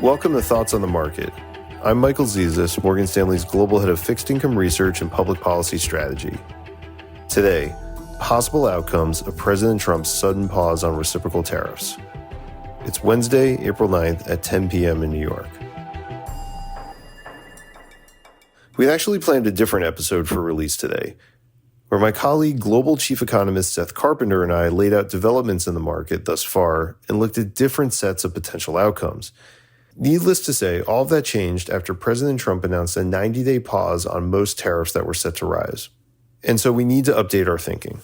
Welcome to Thoughts on the Market. I'm Michael Zezas, Morgan Stanley's Global Head of Fixed Income Research and Public Policy Strategy. Today, possible outcomes of President Trump's sudden pause on reciprocal tariffs. It's Wednesday, April 9th at 10 p.m. in New York. We'd actually planned a different episode for release today, where my colleague, Global Chief Economist Seth Carpenter, and I laid out developments in the market thus far and looked at different sets of potential outcomes. Needless to say, all of that changed after President Trump announced a 90-day pause on most tariffs that were set to rise. And so we need to update our thinking.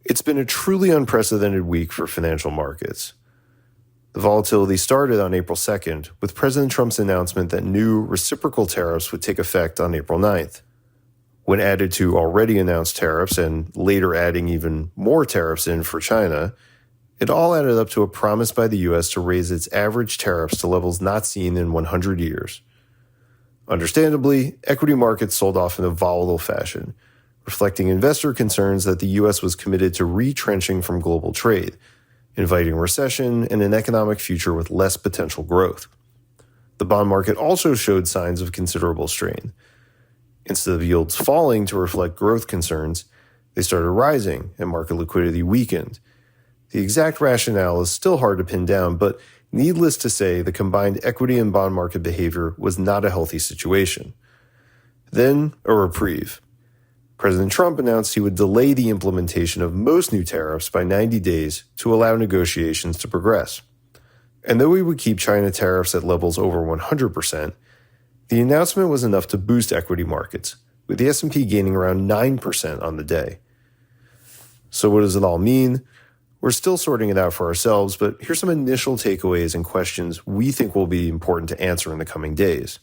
It's been a truly unprecedented week for financial markets. The volatility started on April 2nd with President Trump's announcement that new reciprocal tariffs would take effect on April 9th. When added to already announced tariffs and later adding even more tariffs in for China, it all added up to a promise by the U.S. to raise its average tariffs to levels not seen in 100 years. Understandably, equity markets sold off in a volatile fashion, reflecting investor concerns that the U.S. was committed to retrenching from global trade, inviting recession and an economic future with less potential growth. The bond market also showed signs of considerable strain. Instead of yields falling to reflect growth concerns, they started rising and market liquidity weakened. The exact rationale is still hard to pin down, but needless to say, the combined equity and bond market behavior was not a healthy situation. Then, a reprieve. President Trump announced he would delay the implementation of most new tariffs by 90 days to allow negotiations to progress. And though we would keep China tariffs at levels over 100%, the announcement was enough to boost equity markets, with the S&P gaining around 9% on the day. So what does it all mean? We're still sorting it out for ourselves, but here's some initial takeaways and questions we think will be important to answer in the coming days.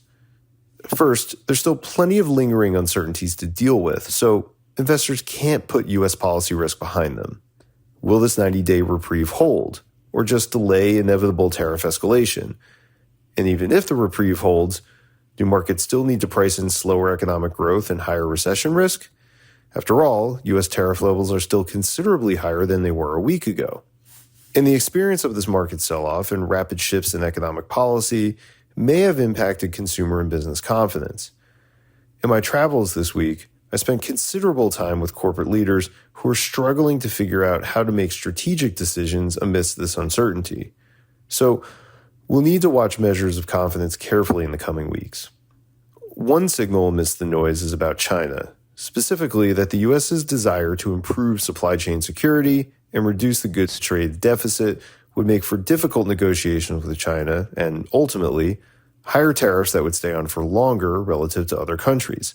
First, there's still plenty of lingering uncertainties to deal with, so investors can't put U.S. policy risk behind them. Will this 90-day reprieve hold, or just delay inevitable tariff escalation? And even if the reprieve holds, do markets still need to price in slower economic growth and higher recession risk? After all, U.S. tariff levels are still considerably higher than they were a week ago. And the experience of this market sell-off and rapid shifts in economic policy may have impacted consumer and business confidence. In my travels this week, I spent considerable time with corporate leaders who are struggling to figure out how to make strategic decisions amidst this uncertainty. So, we'll need to watch measures of confidence carefully in the coming weeks. One signal amidst the noise is about China, specifically that the U.S.'s desire to improve supply chain security and reduce the goods trade deficit would make for difficult negotiations with China and, ultimately, higher tariffs that would stay on for longer relative to other countries.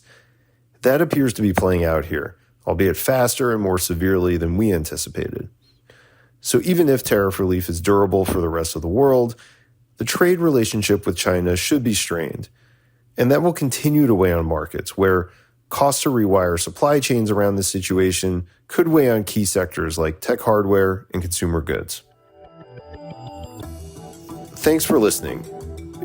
That appears to be playing out here, albeit faster and more severely than we anticipated. So even if tariff relief is durable for the rest of the world, the trade relationship with China should be strained, and that will continue to weigh on markets where costs to rewire supply chains around this situation could weigh on key sectors like tech hardware and consumer goods. Thanks for listening.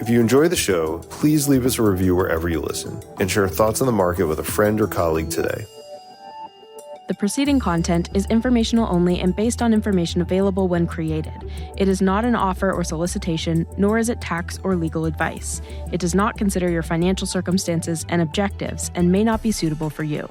If you enjoy the show, please leave us a review wherever you listen and share thoughts on the market with a friend or colleague today. The preceding content is informational only and based on information available when created. It is not an offer or solicitation, nor is it tax or legal advice. It does not consider your financial circumstances and objectives and may not be suitable for you.